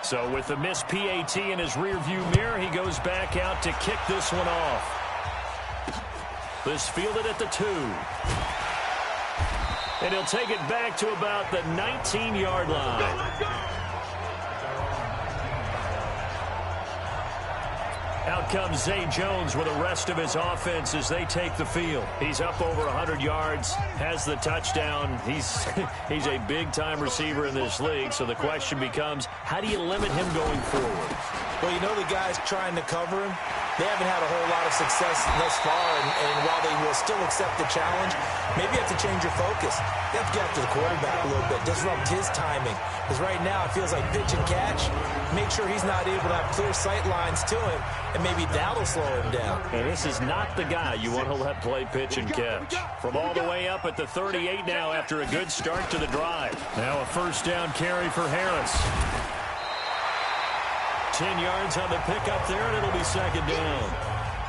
So with the missed PAT in his rearview mirror, he goes back out to kick this one off. This fielded at the 2. And he'll take it back to about the 19-yard line. Out comes Zay Jones with the rest of his offense as they take the field. He's up over 100 yards, has the touchdown. He's a big-time receiver in this league, so the question becomes, how do you limit him going forward? Well, you know the guys trying to cover him, they haven't had a whole lot of success thus far, and while they will still accept the challenge, maybe you have to change your focus. You have to get after the quarterback a little bit, disrupt his timing. Because right now it feels like pitch and catch. Make sure he's not able to have clear sight lines to him, and maybe that'll slow him down. And this is not the guy you want to let play pitch and catch. From all the way up at the 38 now after a good start to the drive. Now a first down carry for Harris. 10 yards on the pickup there, and it'll be second down.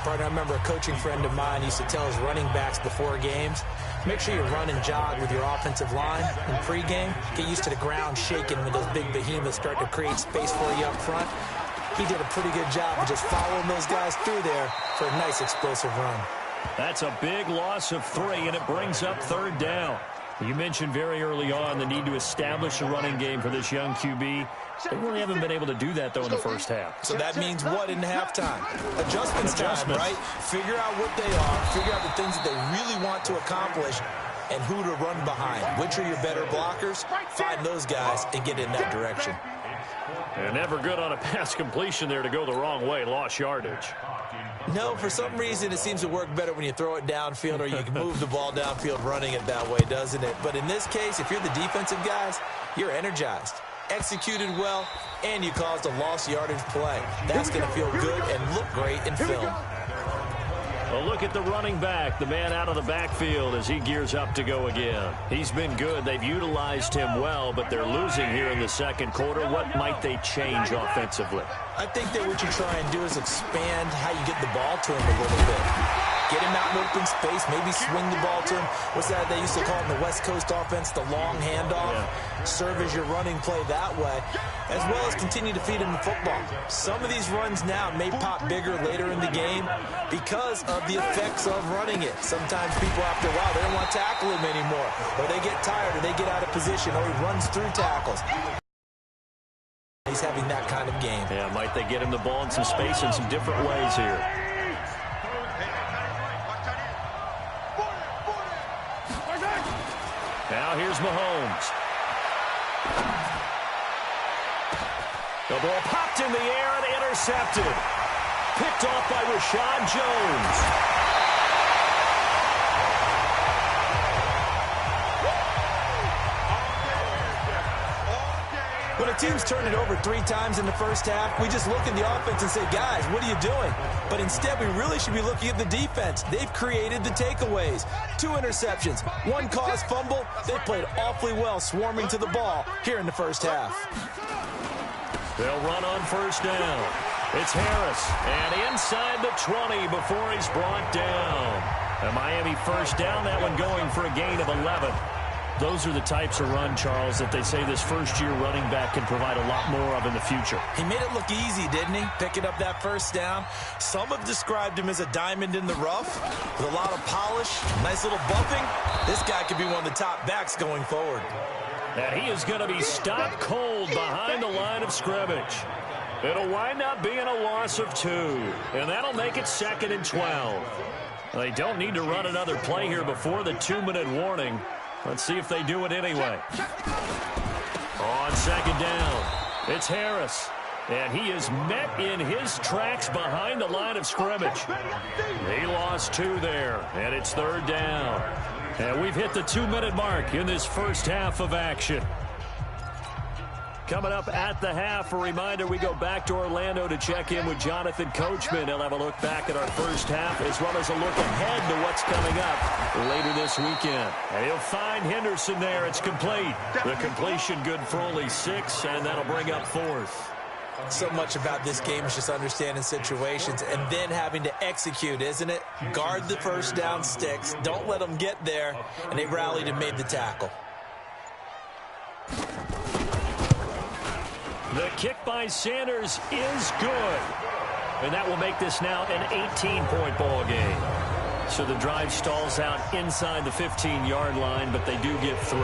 Partner, I remember a coaching friend of mine used to tell his running backs before games, make sure you run and jog with your offensive line in pregame. Get used to the ground shaking when those big behemoths start to create space for you up front. He did a pretty good job of just following those guys through there for a nice explosive run. That's a big loss of 3, and it brings up third down. You mentioned very early on the need to establish a running game for this young QB. They really haven't been able to do that, though, in the first half. So that means what in halftime? Adjustments time, right? Figure out what they are, figure out the things that they really want to accomplish, and who to run behind. Which are your better blockers? Find those guys and get in that direction. And never good on a pass completion there to go the wrong way. Lost yardage. No, for some reason it seems to work better when you throw it downfield or you can move the ball downfield running it that way, doesn't it? But in this case, if you're the defensive guys, you're energized, executed well, and you caused a lost yardage play. That's going to feel good and look great in film. Well, look at the running back, the man out of the backfield as he gears up to go again. He's been good. They've utilized him well, but they're losing here in the second quarter. What might they change offensively? I think that what you try and do is expand how you get the ball to him a little bit. Get him out in open space, maybe swing the ball to him. What's that they used to call in the West Coast offense, the long handoff? Yeah. Serve as your running play that way, as well as continue to feed him the football. Some of these runs now may pop bigger later in the game because of the effects of running it. Sometimes people, after a while, they don't want to tackle him anymore, or they get tired, or they get out of position, or he runs through tackles. He's having that kind of game. Yeah, might they get him the ball in some space in some different ways here. Now here's Mahomes. The ball popped in the air and intercepted. Picked off by Rashad Jones. When a team's turned it over 3 times in the first half, we just look at the offense and say, guys, what are you doing? But instead, we really should be looking at the defense. They've created the takeaways. 2 interceptions, 1 caused fumble. They played awfully well swarming to the ball here in the first half. They'll run on first down. It's Harris, and inside the 20 before he's brought down. A Miami first down, that one going for a gain of 11. Those are the types of run, Charles, that they say this first-year running back can provide a lot more of in the future. He made it look easy, didn't he? Picking up that first down. Some have described him as a diamond in the rough with a lot of polish, nice little buffing. This guy could be one of the top backs going forward. And he is going to be stopped cold behind the line of scrimmage. It'll wind up being a loss of 2, and that'll make it 2nd and 12. They don't need to run another play here before the 2-minute warning. Let's see if they do it anyway. On second down, it's Harris. And he is met in his tracks behind the line of scrimmage. He lost 2 there, and it's 3rd down. And we've hit the 2-minute mark in this first half of action. Coming up at the half, a reminder, we go back to Orlando to check in with Jonathan Coachman. He'll have a look back at our first half as well as a look ahead to what's coming up later this weekend. And he'll find Henderson there. It's complete. The completion good for only 6, and that'll bring up 4th. So much about this game is just understanding situations and then having to execute, isn't it? Guard the first down sticks. Don't let them get there. And they rallied and made the tackle. The kick by Sanders is good. And that will make this now an 18-point ball game. So the drive stalls out inside the 15-yard line, but they do get 3.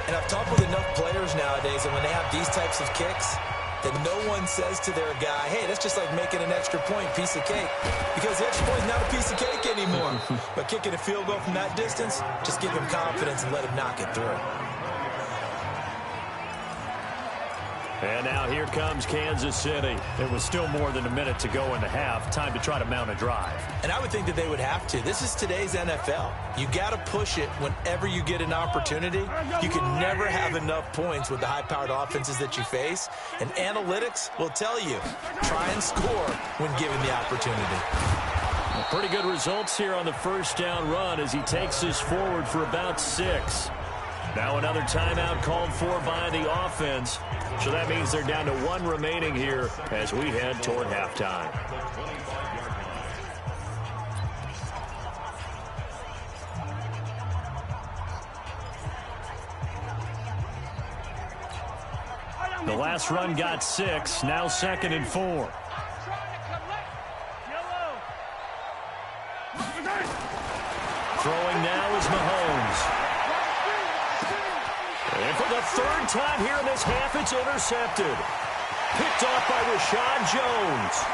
And I've talked with enough players nowadays, and when they have these types of kicks, that no one says to their guy, hey, that's just like making an extra point, piece of cake. Because the extra point is not a piece of cake anymore. But kicking a field goal from that distance, just give him confidence and let him knock it through. And now here comes Kansas City. It was still more than a minute to go in the half. Time to try to mount a drive. And I would think that they would have to. This is today's NFL. You got to push it whenever you get an opportunity. You can never have enough points with the high-powered offenses that you face. And analytics will tell you, try and score when given the opportunity. Well, pretty good results here on the first down run as he takes this forward for about 6. Now another timeout called for by the offense. So that means they're down to 1 remaining here as we head toward halftime. The last run got 6. Now 2nd and 4. Throwing now is Mahomes. And for the 3rd time here in this half, it's intercepted. Picked off by Rashad Jones.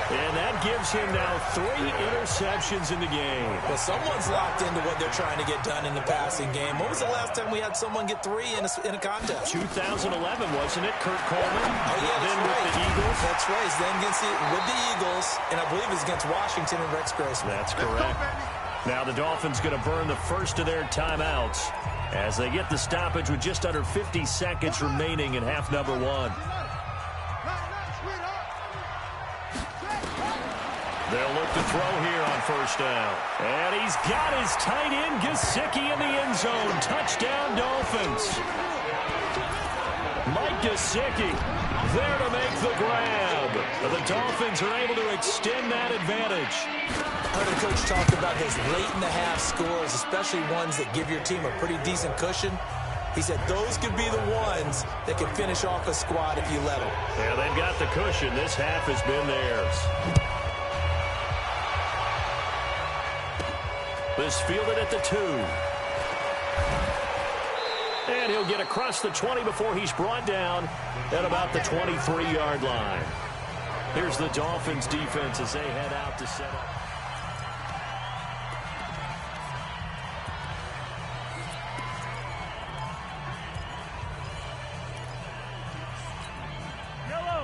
And that gives him now 3 interceptions in the game. Well, someone's locked into what they're trying to get done in the passing game. When was the last time we had someone get 3 in a contest? 2011, wasn't it? Kurt Coleman. Oh, yeah, then right. with the Eagles. That's right. Then with the Eagles, and I believe it's against Washington and Rex Grossman. That's correct. Now the Dolphins going to burn the first of their timeouts as they get the stoppage with just under 50 seconds remaining in half number 1. They'll look to throw here on first down. And he's got his tight end, Gesicki, in the end zone. Touchdown, Dolphins. Mike Gesicki there to make the grab. The Dolphins are able to extend that advantage. I heard a coach talk about his late-in-the-half scores, especially ones that give your team a pretty decent cushion. He said those could be the ones that can finish off a squad if you let them. Yeah, they've got the cushion. This half has been theirs. This fielded at the 2. And he'll get across the 20 before he's brought down at about the 23-yard line. Here's the Dolphins defense as they head out to set up.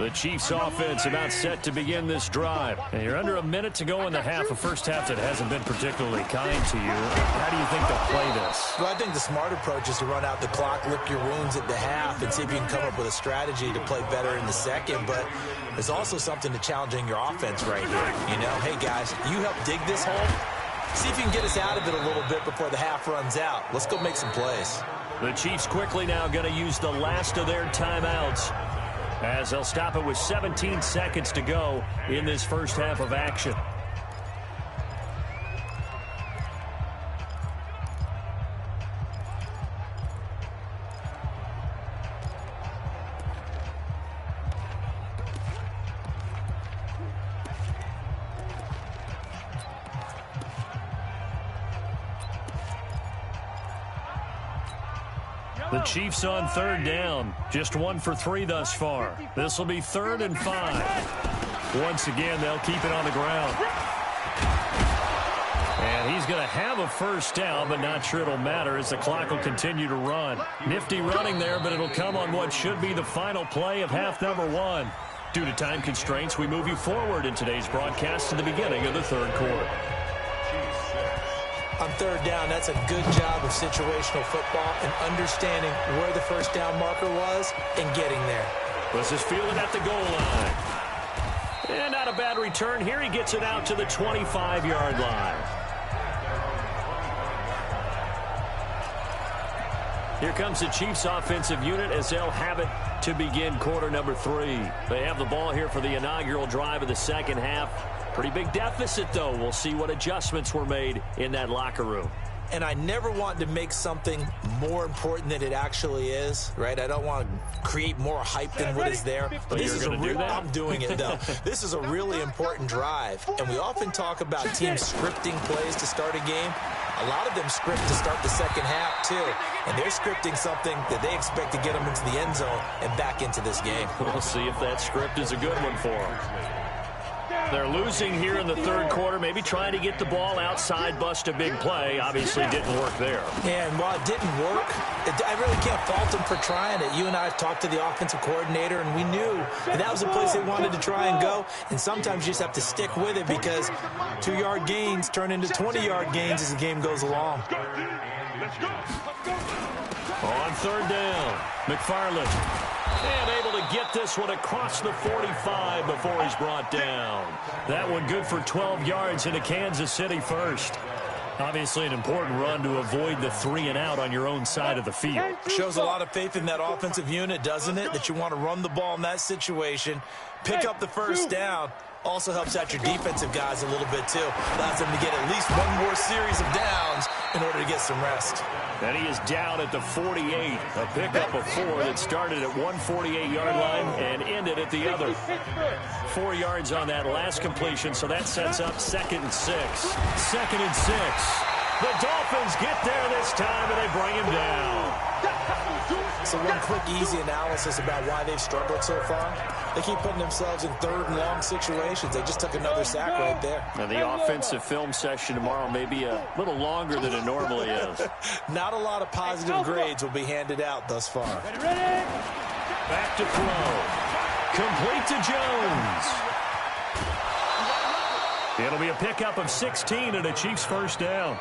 The Chiefs offense about set to begin this drive. And you're under a minute to go in the half, a first half that hasn't been particularly kind to you. How do you think they'll play this? Well, I think the smart approach is to run out the clock, lick your wounds at the half, and see if you can come up with a strategy to play better in the second. But there's also something to challenging your offense right here. You know, hey, guys, you help dig this hole. See if you can get us out of it a little bit before the half runs out. Let's go make some plays. The Chiefs quickly now going to use the last of their timeouts, as they'll stop it with 17 seconds to go in this first half of action. The Chiefs on 3rd down. Just 1 for 3 thus far. This will be 3rd and 5. Once again, they'll keep it on the ground. And he's going to have a first down, but not sure it'll matter as the clock will continue to run. Nifty running there, but it'll come on what should be the final play of half number 1. Due to time constraints, we move you forward in today's broadcast to the beginning of the 3rd quarter. On 3rd down, that's a good job of situational football and understanding where the first down marker was and getting there. This is fielded at the goal line. And not a bad return here. He gets it out to the 25-yard line. Here comes the Chiefs offensive unit as they'll have it to begin quarter number 3. They have the ball here for the inaugural drive of the second half. Pretty big deficit, though. We'll see what adjustments were made in that locker room. and I never want to make something more important than it actually is, right? I don't want to create more hype than what is there. But this is I'm doing it, though. This is a really important drive, and we often talk about teams scripting plays to start a game. A lot of them script to start the second half, too. And they're scripting something that they expect to get them into the end zone and back into this game. We'll see if that script is a good one for them. They're losing here in the third quarter, maybe trying to get the ball outside, bust a big play. Obviously didn't work there. Yeah, and while it didn't work, I really can't fault them for trying it. You and I talked to the offensive coordinator, and we knew that was the place they wanted to try and go. And sometimes you just have to stick with it because 2-yard gains turn into 20-yard gains as the game goes along. On third down, McFarland. And able to get this one across the 45 before he's brought down. That one good for 12 yards into Kansas City first. Obviously an important run to avoid the 3-and-out on your own side of the field. Shows a lot of faith in that offensive unit, doesn't it? That you want to run the ball in that situation, pick up the first down. Also helps out your defensive guys a little bit, too. Allows them to get at least one more series of downs in order to get some rest. And he is down at the 48. A pickup of 4 that started at 148-yard line and ended at the other. 4 yards on that last completion, so that sets up 2nd and 6. 2nd and 6. The Dolphins get there this time, and they bring him down. So one quick, easy analysis about why they've struggled so far. They keep putting themselves in 3rd and long situations. They just took another sack right there. And the offensive film session tomorrow may be a little longer than it normally is. Not a lot of positive grades will be handed out thus far. Back to throw. Complete to Jones. It'll be a pickup of 16 and a Chiefs first down.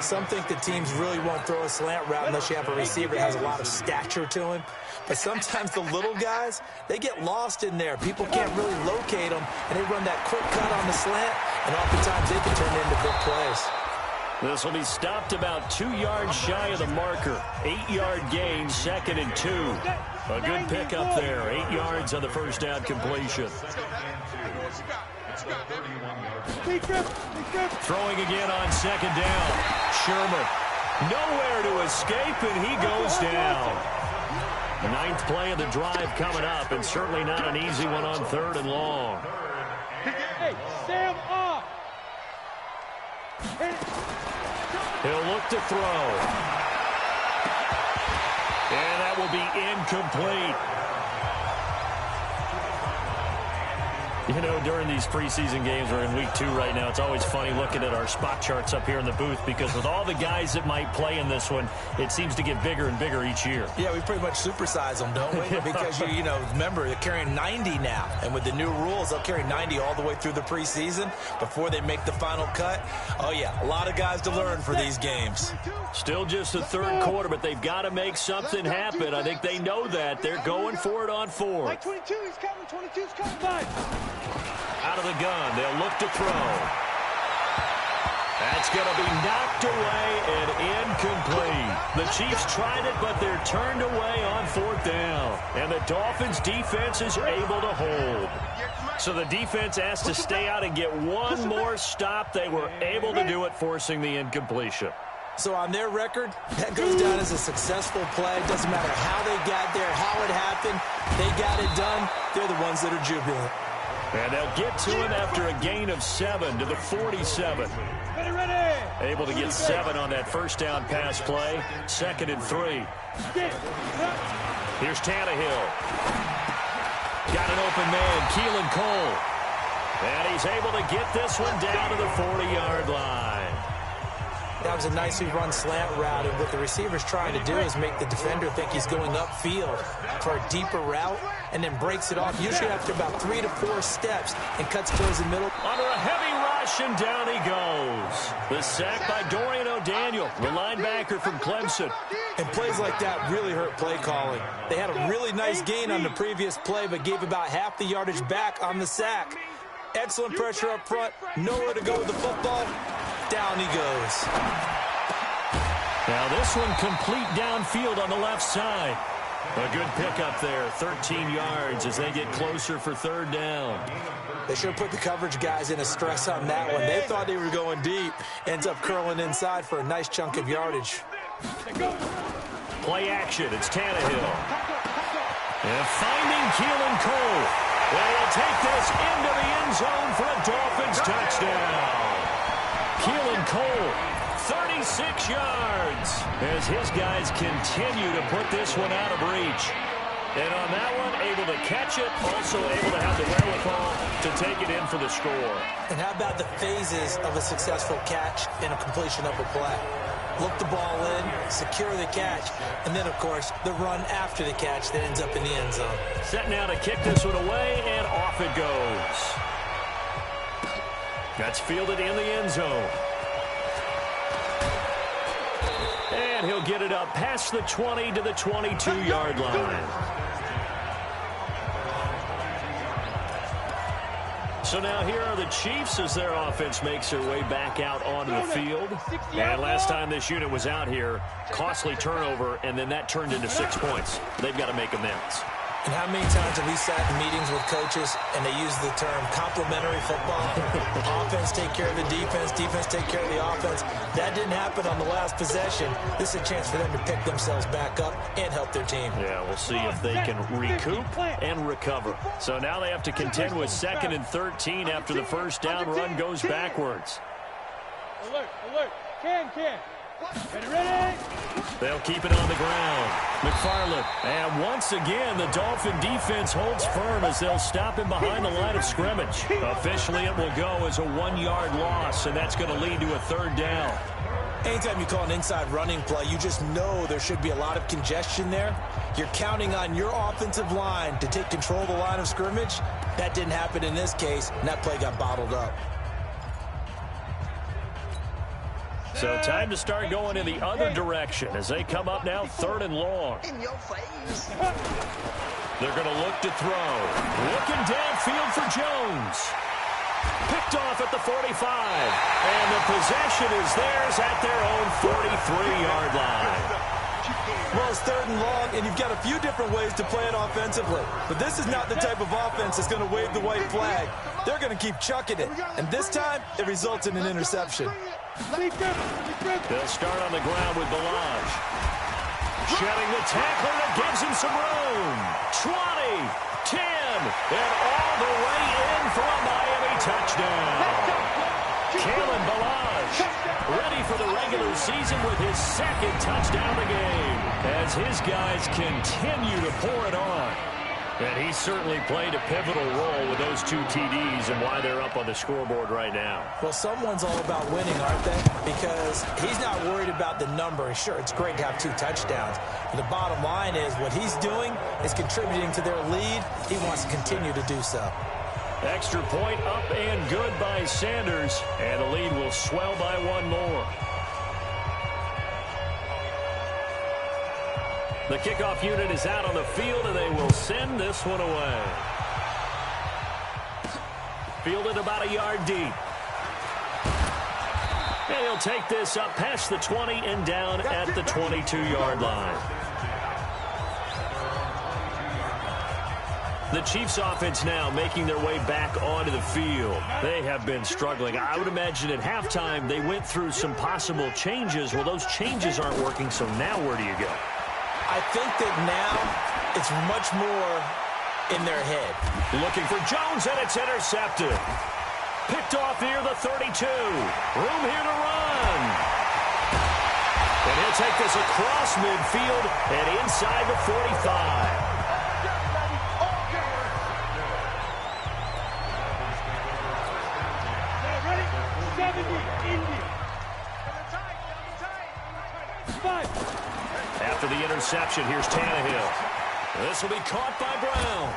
Some think the teams really won't throw a slant route unless you have a receiver that has a lot of stature to him. But sometimes the little guys, they get lost in there. People can't really locate them, and they run that quick cut on the slant, and oftentimes they can turn into big plays. This will be stopped about 2 yards shy of the marker. 8-yard gain, 2nd and 2. A good pickup there. 8 yards on the first down completion. Throwing again on 2nd down. Sherman. Nowhere to escape, and he goes down. 9th play of the drive coming up, and certainly not an easy one on 3rd and long. Hey, Sam off. He'll look to throw. And that will be incomplete. You know, during these preseason games, we're in week 2 right now, it's always funny looking at our spot charts up here in the booth because with all the guys that might play in this one, it seems to get bigger and bigger each year. Yeah, we pretty much supersize them, don't we? Because, you know, remember, they're carrying 90 now. And with the new rules, they'll carry 90 all the way through the preseason before they make the final cut. Oh, yeah, a lot of guys to learn for these games. Still just the 3rd quarter, but they've got to make something happen. I think they know that. They're going for it on 4. Like 22, he's coming. 22's coming by. Out of the gun, they'll look to throw. That's going to be knocked away and incomplete. The Chiefs tried it, but they're turned away on 4th down. And the Dolphins defense is able to hold. So the defense has to stay out and get one more stop. They were able to do it, forcing the incompletion. So on their record, that goes down as a successful play. Doesn't matter how they got there, how it happened. They got it done. They're the ones that are jubilant. And they'll get to him after a gain of 7 to the 47. Ready. Able to get 7 on that first down pass play. 2nd and 3. Here's Tannehill. Got an open man, Keelan Cole. And he's able to get this one down to the 40-yard line. That was a nicely run slant route, and what the receiver's trying to do is make the defender think he's going upfield for a deeper route, and then breaks it off, usually after about 3 to 4 steps, and cuts towards the middle. Under a heavy rush, and down he goes. The sack by Dorian O'Daniel, the linebacker from Clemson. And plays like that really hurt play calling. They had a really nice gain on the previous play, but gave about half the yardage back on the sack. Excellent pressure up front, nowhere to go with the football. Down he goes. Now this one complete downfield on the left side. A good pickup there, 13 yards as they get closer for third down. They should have put the coverage guys in a stress on that one. They thought they were going deep. Ends up curling inside for a nice chunk of yardage. Play action. It's Tannehill. And finding Keelan Cole. And he'll take this into the end zone for a Dolphins touchdown. Keelan Cole, 36 yards, as his guys continue to put this one out of reach. And on that one, able to catch it, also able to have the wherewithal to take it in for the score. And how about the phases of a successful catch and a completion of a play? Look the ball in, secure the catch, and then, of course, the run after the catch that ends up in the end zone. Set now to kick this one away, and off it goes. That's fielded in the end zone. And he'll get it up past the 20 to the 22-yard line. So now here are the Chiefs as their offense makes their way back out onto the field. And last time this unit was out here, costly turnover, and then that turned into 6 points. They've got to make amends. And how many times have we sat in meetings with coaches and they use the term complementary football? Offense take care of the defense, defense take care of the offense. That didn't happen on the last possession. This is a chance for them to pick themselves back up and help their team. Yeah, we'll see if they can recoup and recover. So now they have to contend with 2nd and 13 after the first down run goes backwards. Alert, alert. Can. Ready? They'll keep it on the ground. McFarland. And once again, the Dolphin defense holds firm as they'll stop him behind the line of scrimmage. Officially, it will go as a 1-yard loss, and that's going to lead to a third down. Anytime you call an inside running play, you just know there should be a lot of congestion there. You're counting on your offensive line to take control of the line of scrimmage. That didn't happen in this case, and that play got bottled up. So time to start going in the other direction as they come up now 3rd and long. In your face. They're going to look to throw. Looking downfield for Jones. Picked off at the 45. And the possession is theirs at their own 43-yard line. Well, it's 3rd and long, and you've got a few different ways to play it offensively. But this is not the type of offense that's going to wave the white flag. They're going to keep chucking it. And this time, it results in an interception. They'll start on the ground with Balaj. Shedding the tackler that gives him some room. 20, 10, and all the way in for a Miami touchdown. Kalen Balaj ready for the regular season with his 2nd touchdown of the game as his guys continue to pour it on. And he certainly played a pivotal role with those 2 TDs and why they're up on the scoreboard right now. Well, someone's all about winning, aren't they? Because he's not worried about the number. Sure, it's great to have 2 touchdowns. But the bottom line is what he's doing is contributing to their lead. He wants to continue to do so. Extra point up and good by Sanders. And the lead will swell by 1 more. The kickoff unit is out on the field, and they will send this one away. Fielded about a yard deep. And he'll take this up past the 20 and down at the 22-yard line. The Chiefs offense now making their way back onto the field. They have been struggling. I would imagine at halftime they went through some possible changes. Well, those changes aren't working, so now where do you go? I think that now it's much more in their head. Looking for Jones, and it's intercepted. Picked off near the 32. Room here to run. And he'll take this across midfield and inside the 45. After the interception, here's Tannehill. This will be caught by Brown.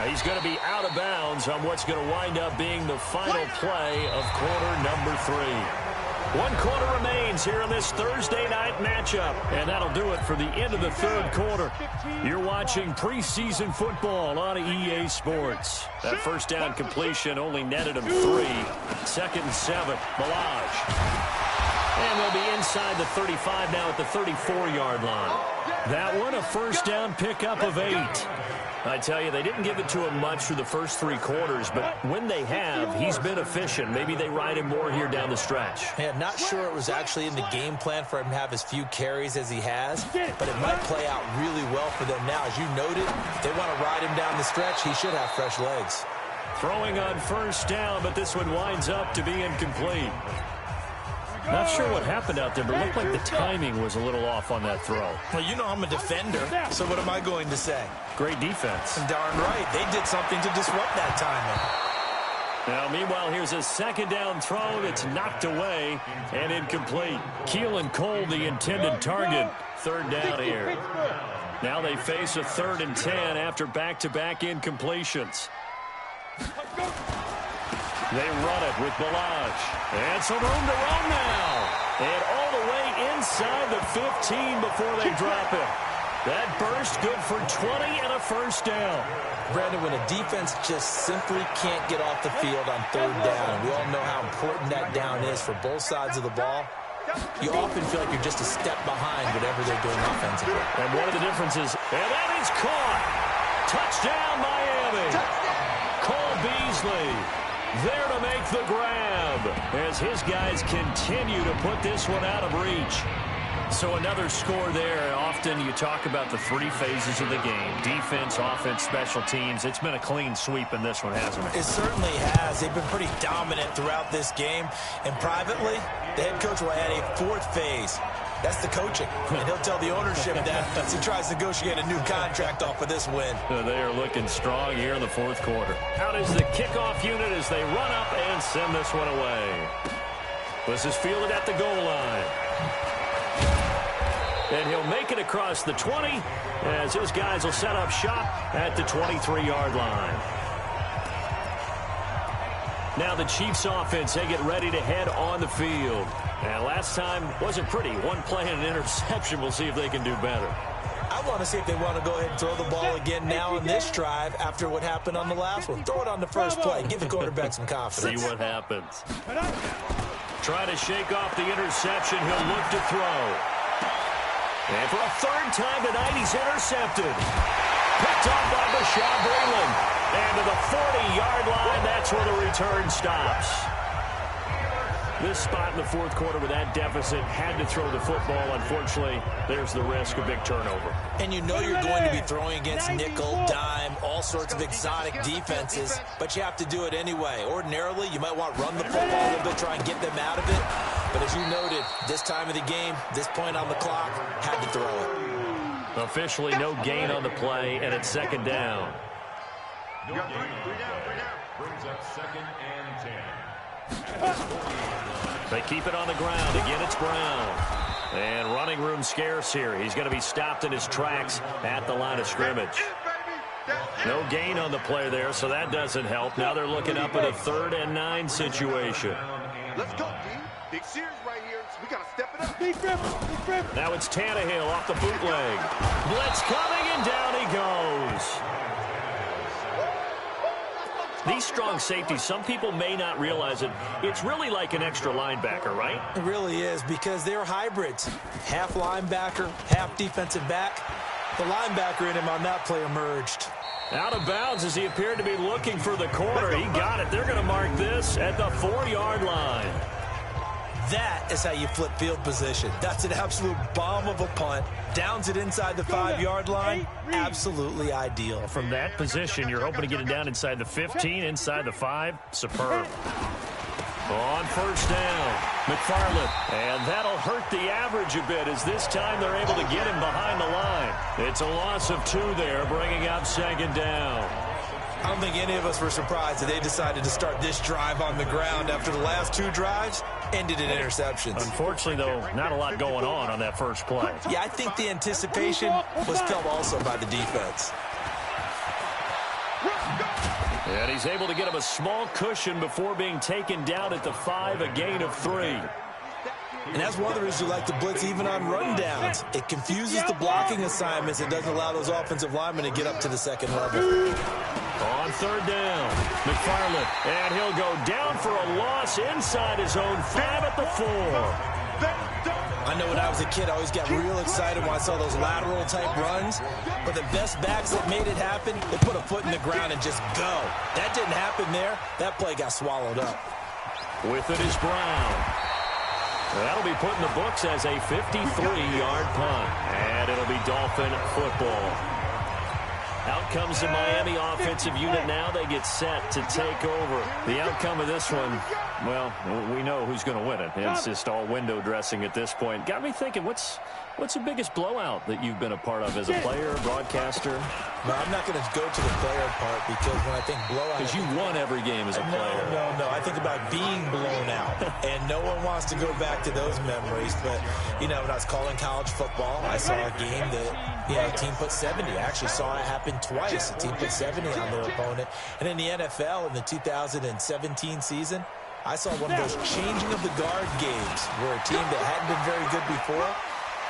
He's going to be out of bounds on what's going to wind up being the final play of quarter number 3. 1 quarter remains here in this Thursday night matchup, and that'll do it for the end of the 3rd quarter. You're watching preseason football on EA Sports. That first down completion only netted him 3. 2nd and 7. Balaj. And they'll be inside the 35 now at the 34-yard line. That one, a first down pickup of 8. I tell you, they didn't give it to him much through the first 3 quarters, but when they have, he's been efficient. Maybe they ride him more here down the stretch. Yeah, not sure it was actually in the game plan for him to have as few carries as he has, but it might play out really well for them now. As you noted, if they want to ride him down the stretch, he should have fresh legs. Throwing on first down, but this one winds up to be incomplete. Not sure what happened out there, but it looked like the timing was a little off on that throw. Well, you know I'm a defender, so what am I going to say? Great defense. And darn right, they did something to disrupt that timing. Now, meanwhile, here's a second down throw that's knocked away and incomplete. Keelan Cole, the intended target. Third down here. Now they face a 3rd and 10 after back-to-back incompletions. They run it with Balaj. And some room to run now. And all the way inside the 15 before they drop it. That burst good for 20 and a first down. Brandon, when a defense just simply can't get off the field on 3rd down, and we all know how important that down is for both sides of the ball, you often feel like you're just a step behind whatever they're doing offensively. And one of the differences, and that is caught. Touchdown, Miami. Cole Beasley there to make the grab as his guys continue to put this one out of reach. So another score there. Often you talk about the 3 phases of the game. Defense, offense, special teams. It's been a clean sweep in this one, hasn't it? It certainly has. They've been pretty dominant throughout this game. And privately, the head coach will add a 4th phase. That's the coaching. And he'll tell the ownership that as he tries to negotiate a new contract off of this win. They are looking strong here in the 4th quarter. Out is the kickoff unit as they run up and send this one away. This is fielded at the goal line. And he'll make it across the 20 as his guys will set up shop at the 23-yard line. Now the Chiefs offense, they get ready to head on the field. And last time wasn't pretty. 1 play and an interception. We'll see if they can do better. I want to see if they want to go ahead and throw the ball again now on this drive after what happened on the last one. Throw it on the first play. Give the quarterback some confidence. See what happens. Try to shake off the interception. He'll look to throw. And for a 3rd time tonight, he's intercepted. Picked off by Bashaud Breeland. And to the 40-yard line, that's where the return stops. This spot in the 4th quarter with that deficit, had to throw the football. Unfortunately, there's the risk of big turnover. And you know you're going to be throwing against nickel, dime, all sorts of exotic defenses, but you have to do it anyway. Ordinarily, you might want to run the football a little bit, try and get them out of it. But as you noted, this time of the game, this point on the clock, had to throw it. Officially no gain on the play, and it's 2nd down. No gain. 3 down. Brings up 2nd and 10. They keep it on the ground. Again, it's Brown. And running room scarce here. He's going to be stopped in his tracks at the line of scrimmage. No gain on the play there, so that doesn't help. Now they're looking up at a 3rd and 9 situation. Let's go, D. Big series right here, so we got to step it up. Now it's Tannehill off the bootleg. Blitz coming, and down he goes. These strong safeties, some people may not realize it. It's really like an extra linebacker, right? It really is, because they're hybrids. Half linebacker, half defensive back. The linebacker in him on that play emerged. Out of bounds as he appeared to be looking for the corner. He got it. They're going to mark this at the 4-yard line. That is how you flip field position. That's an absolute bomb of a punt. Downs it inside the 5-yard line. Absolutely ideal. From that position, you're hoping to get it down inside the 15, inside the 5. Superb. On first down, McFarland. And that'll hurt the average a bit as this time they're able to get him behind the line. It's a loss of 2 there, bringing up 2nd down. I don't think any of us were surprised that they decided to start this drive on the ground after the last 2 drives ended in interceptions. Unfortunately, though, not a lot going on that first play. Yeah, I think the anticipation was felt also by the defense. And he's able to get him a small cushion before being taken down at the 5, a gain of 3. And that's one of the reasons you like to blitz even on rundowns. It confuses the blocking assignments and doesn't allow those offensive linemen to get up to the 2nd level. On 3rd down, McFarland, and he'll go down for a loss inside his own 5 at the 4. I know when I was a kid, I always got real excited when I saw those lateral type runs. But the best backs that made it happen, they put a foot in the ground and just go. That didn't happen there. That play got swallowed up. With it is Brown. That'll be put in the books as a 53-yard punt. And it'll be Dolphin football. Out comes the Miami offensive unit now. They get set to take over. The outcome of this one, well, we know who's going to win it. It's just all window dressing at this point. Got me thinking, what's the biggest blowout that you've been a part of as a player, broadcaster? No, I'm not going to go to the player part because when I think blowout... Because you won every game as a player. No. I think about being blown out. And no one wants to go back to those memories. But, you know, when I was calling college football, I saw a game that, you know, a team put 70. I actually saw it happen twice. A team put 70 on their opponent. And in the NFL, in the 2017 season, I saw one of those changing of the guard games where a team that hadn't been very good before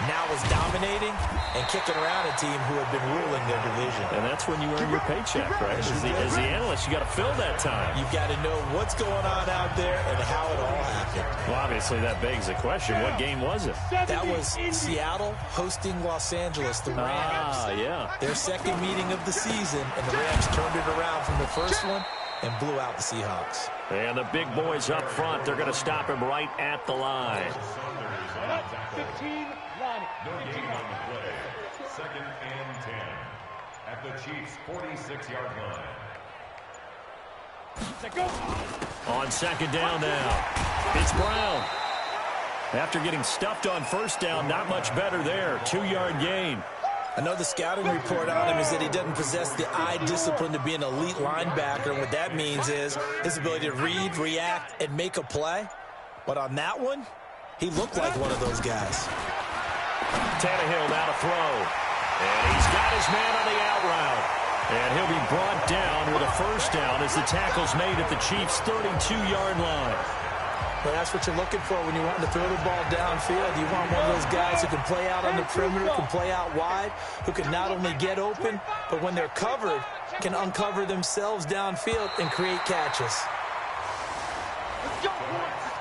now was dominating and kicking around a team who had been ruling their division. And that's when you earn your paycheck, right? As the analyst, you got to fill that time. You've got to know what's going on out there and how it all happened. Well, obviously, that begs the question, what game was it? That was Seattle hosting Los Angeles, the Rams. Yeah. Their second meeting of the season, and the Rams turned it around from the first one and blew out the Seahawks. And the big boys up front, they're going to stop him right at the line. 15, Lonnie. No gain on the play. 2nd and 10 at the Chiefs' 46-yard line. Set go. On second down now, it's Brown. After getting stuffed on first down, not much better there. 2-yard gain. I know the scouting report on him is that he doesn't possess the eye discipline to be an elite linebacker. And what that means is his ability to read, react, and make a play. But on that one, he looked like one of those guys. Tannehill now to throw. And he's got his man on the out route. And he'll be brought down with a first down as the tackle's made at the Chiefs' 32-yard line. Well, that's what you're looking for when you're wanting to throw the ball downfield. You want one of those guys who can play out on the perimeter, can play out wide, who can not only get open, but when they're covered, can uncover themselves downfield and create catches.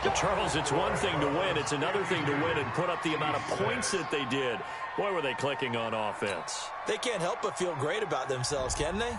Well, Charles, it's one thing to win. It's another thing to win and put up the amount of points that they did. Boy, were they clicking on offense. They can't help but feel great about themselves, can they?